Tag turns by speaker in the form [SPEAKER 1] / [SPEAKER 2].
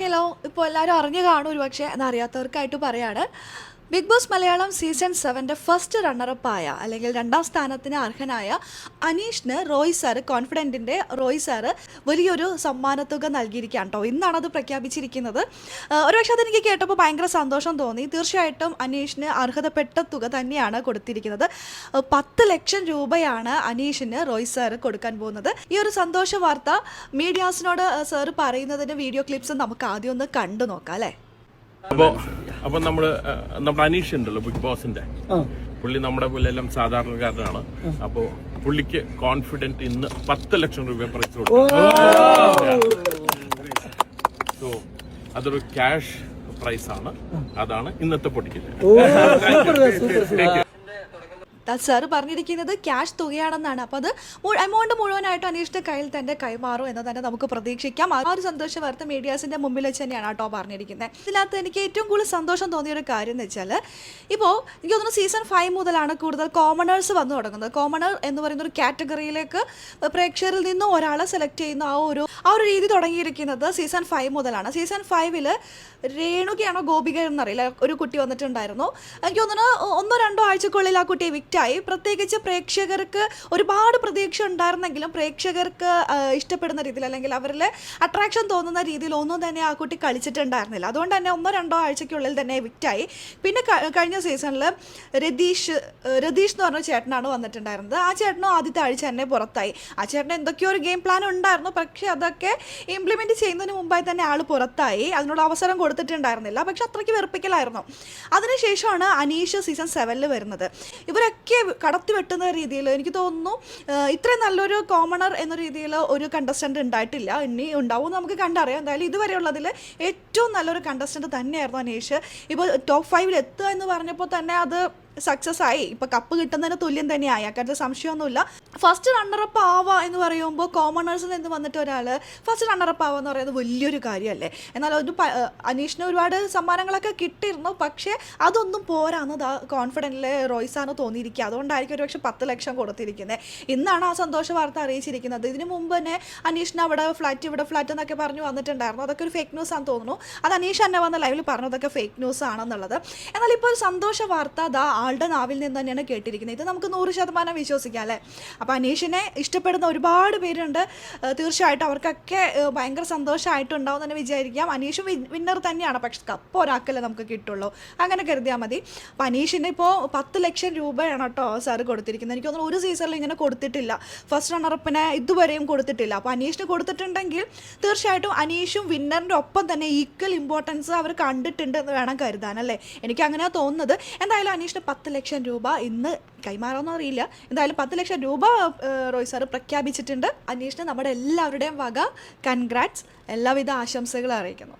[SPEAKER 1] Hello, ഇപ്പോൾ എല്ലാവരും അറിഞ്ഞു കാണും ഒരു പക്ഷേ എന്നറിയാത്തവർക്കായിട്ട് പറയാണ്. Bigg Boss Malayalam season 7 first റണ്ണറപ്പായ അല്ലെങ്കിൽ രണ്ടാം സ്ഥാനത്തിന് അർഹനായ അനീഷിന് റോയ് സാറ്, കോൺഫിഡൻറ്റിൻ്റെ റോയ് സാറ് വലിയൊരു സമ്മാനത്തുക നൽകിയിരിക്കുകയാണ് കേട്ടോ. ഇന്നാണ് അത് പ്രഖ്യാപിച്ചിരിക്കുന്നത്. ഒരുപക്ഷെ അതെനിക്ക് കേട്ടപ്പോൾ ഭയങ്കര സന്തോഷം തോന്നി. തീർച്ചയായിട്ടും അനീഷിന് അർഹതപ്പെട്ട തുക തന്നെയാണ് കൊടുത്തിരിക്കുന്നത്. 10 ലക്ഷം രൂപയാണ് അനീഷിന് റോയ് സാറ് കൊടുക്കാൻ പോകുന്നത്. ഈ ഒരു സന്തോഷ വാർത്ത മീഡിയാസിനോട് സാറ് പറയുന്നതിൻ്റെ വീഡിയോ ക്ലിപ്സ് നമുക്ക് ആദ്യം ഒന്ന് കണ്ടു നോക്കാം അല്ലേ.
[SPEAKER 2] അപ്പൊ നമ്മുടെ അനീഷ് ഉണ്ടല്ലോ ബിഗ് ബോസിന്റെ, പുള്ളി നമ്മുടെ പോലെ എല്ലാം സാധാരണക്കാരനാണ്. അപ്പൊ പുള്ളിക്ക് കോൺഫിഡന്റ് ഇന്ന് 10 ലക്ഷം രൂപ പ്രൈസ് കൊടുക്കും. സോ അതൊരു ക്യാഷ് പ്രൈസ് ആണ്. അതാണ് ഇന്നത്തെ പൊട്ടിക്കല്.
[SPEAKER 1] സാറ് പറഞ്ഞിരിക്കുന്നത് ക്യാഷ് തുകയാണെന്നാണ്. അപ്പോൾ അത് എമൗണ്ട് മുഴുവനായിട്ട് അനീഷിന്റെ കയ്യിൽ തന്നെ കൈമാറും എന്ന് തന്നെ നമുക്ക് പ്രതീക്ഷിക്കാം. ആ ഒരു സന്തോഷ വാർത്ത മീഡിയാസിന്റെ മുമ്പിൽ വെച്ച് തന്നെയാണ് കേട്ടോ പറഞ്ഞിരിക്കുന്നത്. ഇതിനകത്ത് എനിക്ക് ഏറ്റവും കൂടുതൽ സന്തോഷം തോന്നിയ ഒരു കാര്യം എന്ന് വെച്ചാൽ, ഇപ്പോൾ എനിക്ക് തോന്നുന്നു സീസൺ 5 മുതലാണ് കൂടുതൽ കോമണേഴ്സ് വന്നു തുടങ്ങുന്നത്. കോമണർ എന്ന് പറയുന്ന ഒരു കാറ്റഗറിയിലേക്ക് പ്രേക്ഷകരിൽ നിന്നും ഒരാളെ സെലക്ട് ചെയ്യുന്ന ആ ഒരു രീതി തുടങ്ങിയിരിക്കുന്നത് സീസൺ 5 മുതലാണ്. സീസൺ 5 രേണുകയാണോ ഗോപിക എന്നറിയില്ല, ഒരു കുട്ടി വന്നിട്ടുണ്ടായിരുന്നു. എനിക്ക് തോന്നുന്നു 1-2 ആഴ്ചക്കുള്ളിൽ ആ കുട്ടി വിക്റ്റായി. പ്രത്യേകിച്ച് പ്രേക്ഷകർക്ക് ഒരുപാട് പ്രതീക്ഷ ഉണ്ടായിരുന്നെങ്കിലും പ്രേക്ഷകർക്ക് ഇഷ്ടപ്പെടുന്ന രീതിയിൽ അല്ലെങ്കിൽ അവരിൽ അട്രാക്ഷൻ തോന്നുന്ന രീതിയിൽ ഒന്നും തന്നെ ആ കുട്ടി കളിച്ചിട്ടുണ്ടായിരുന്നില്ല. അതുകൊണ്ട് തന്നെ 1-2 ആഴ്ചയ്ക്കുള്ളിൽ തന്നെ വിക്റ്റായി. പിന്നെ കഴിഞ്ഞ സീസണിൽ രതീഷ് എന്ന് പറഞ്ഞ ചേട്ടനാണ് വന്നിട്ടുണ്ടായിരുന്നത്. ആ ചേട്ടനും ആദ്യത്തെ ആഴ്ച തന്നെ പുറത്തായി. ആ ചേട്ടന് എന്തൊക്കെയോ ഒരു ഗെയിം പ്ലാൻ ഉണ്ടായിരുന്നു, പക്ഷേ അതൊക്കെ ഇംപ്ലിമെൻറ്റ് ചെയ്യുന്നതിന് മുമ്പായി തന്നെ ആൾ പുറത്തായി. അതിനുള്ള അവസരം കൊടുത്തിട്ടുണ്ടായിരുന്നില്ല. പക്ഷെ അത്രയ്ക്ക് വെറുപ്പിക്കലായിരുന്നു. അതിനുശേഷമാണ് അനീഷ് സീസൺ 7 വരുന്നത്. ഇവരൊക്കെ കടത്തി വെട്ടുന്ന രീതിയിൽ എനിക്ക് തോന്നുന്നു ഇത്രയും നല്ലൊരു കോമണർ എന്ന രീതിയിൽ ഒരു കണ്ടസ്റ്റൻ്റ് ഉണ്ടായിട്ടില്ല. ഇനി ഉണ്ടാവും നമുക്ക് കണ്ടറിയാം. എന്തായാലും ഇതുവരെയുള്ളതിൽ ഏറ്റവും നല്ലൊരു കണ്ടസ്റ്റൻ്റ് തന്നെയായിരുന്നു അനീഷ്. ഇപ്പോൾ ടോപ്പ് 5 എത്തുക എന്ന് പറഞ്ഞപ്പോൾ തന്നെ അത് സക്സസ് ആയി. ഇപ്പോൾ കപ്പ് കിട്ടുന്നതിന് തുല്യം തന്നെയായി, അക്കാര്യത്തിൽ സംശയമൊന്നുമില്ല. ഫസ്റ്റ് റണ്ണറപ്പ് ആവുക എന്ന് പറയുമ്പോൾ കോമണേഴ്സിൽ നിന്ന് വന്നിട്ട് ഒരാൾ ഫസ്റ്റ് റണ്ണറപ്പ് ആവുക എന്ന് പറയുന്നത് വലിയൊരു കാര്യമല്ലേ. എന്നാൽ ഒരു അനീഷിന് ഒരുപാട് സമ്മാനങ്ങളൊക്കെ കിട്ടിയിരുന്നു, പക്ഷേ അതൊന്നും പോരാന്ന് കോൺഫിഡൻറ്റിൽ റോയ്സാണ് തോന്നിയിരിക്കുക. അതുകൊണ്ടായിരിക്കും ഒരുപക്ഷെ 10 ലക്ഷം കൊടുത്തിരിക്കുന്നത്. ഇന്നാണ് ആ സന്തോഷ വാർത്ത അറിയിച്ചിരിക്കുന്നത്. ഇതിനു മുമ്പ് തന്നെ അനീഷിന് അവിടെ ഫ്ലാറ്റ് എന്നൊക്കെ പറഞ്ഞു വന്നിട്ടുണ്ടായിരുന്നു. അതൊക്കെ ഒരു ഫേക്ക് ന്യൂസ് ആണെന്ന് തോന്നുന്നു. അത് അനീഷ് തന്നെ വന്ന ലൈവിൽ പറഞ്ഞതൊക്കെ ഫേക്ക് ന്യൂസ് ആണെന്നുള്ളത്. എന്നാൽ ഇപ്പോൾ ഒരു സന്തോഷ വാർത്ത ആളുടെ നാവിൽ നിന്ന് തന്നെയാണ് കേട്ടിരിക്കുന്നത്. ഇത് നമുക്ക് 100% വിശ്വസിക്കാം അല്ലേ. അപ്പോൾ അനീഷിനെ ഇഷ്ടപ്പെടുന്ന ഒരുപാട് പേരുണ്ട്. തീർച്ചയായിട്ടും അവർക്കൊക്കെ ഭയങ്കര സന്തോഷമായിട്ടുണ്ടാവും തന്നെ വിചാരിക്കാം. അനീഷും വിന്നർ തന്നെയാണ്, പക്ഷെ കപ്പ് ഒരാൾക്കല്ലേ നമുക്ക് കിട്ടുള്ളൂ, അങ്ങനെ കരുതിയാൽ മതി. അപ്പോൾ അനീഷിന് ഇപ്പോൾ 10 ലക്ഷം രൂപയാണ് കേട്ടോ സാറ് കൊടുത്തിരിക്കുന്നത്. എനിക്ക് തോന്നുന്നു ഒരു സീസണിൽ ഇങ്ങനെ കൊടുത്തിട്ടില്ല. ഫസ്റ്റ് റണ്ണറപ്പിനെ ഇതുവരെയും കൊടുത്തിട്ടില്ല. അപ്പോൾ അനീഷിന് കൊടുത്തിട്ടുണ്ടെങ്കിൽ തീർച്ചയായിട്ടും അനീഷും വിന്നറിൻ്റെ ഒപ്പം തന്നെ ഈക്വൽ ഇമ്പോർട്ടൻസ് അവർ കണ്ടിട്ടുണ്ട് എന്ന് വേണം കരുതാൻ അല്ലേ. എനിക്ക് അങ്ങനെയാണ് തോന്നുന്നത്. എന്തായാലും അനീഷിന് 10 ലക്ഷം രൂപ ഇന്ന് കൈമാറാമെന്ന് അറിയില്ല. എന്തായാലും 10 ലക്ഷം രൂപ റോയ് സാറ് പ്രഖ്യാപിച്ചിട്ടുണ്ട്. അനീഷിന് നമ്മുടെ എല്ലാവരുടെയും വക കൺഗ്രാറ്റ്സ്, എല്ലാവിധ ആശംസകളും അറിയിക്കുന്നു.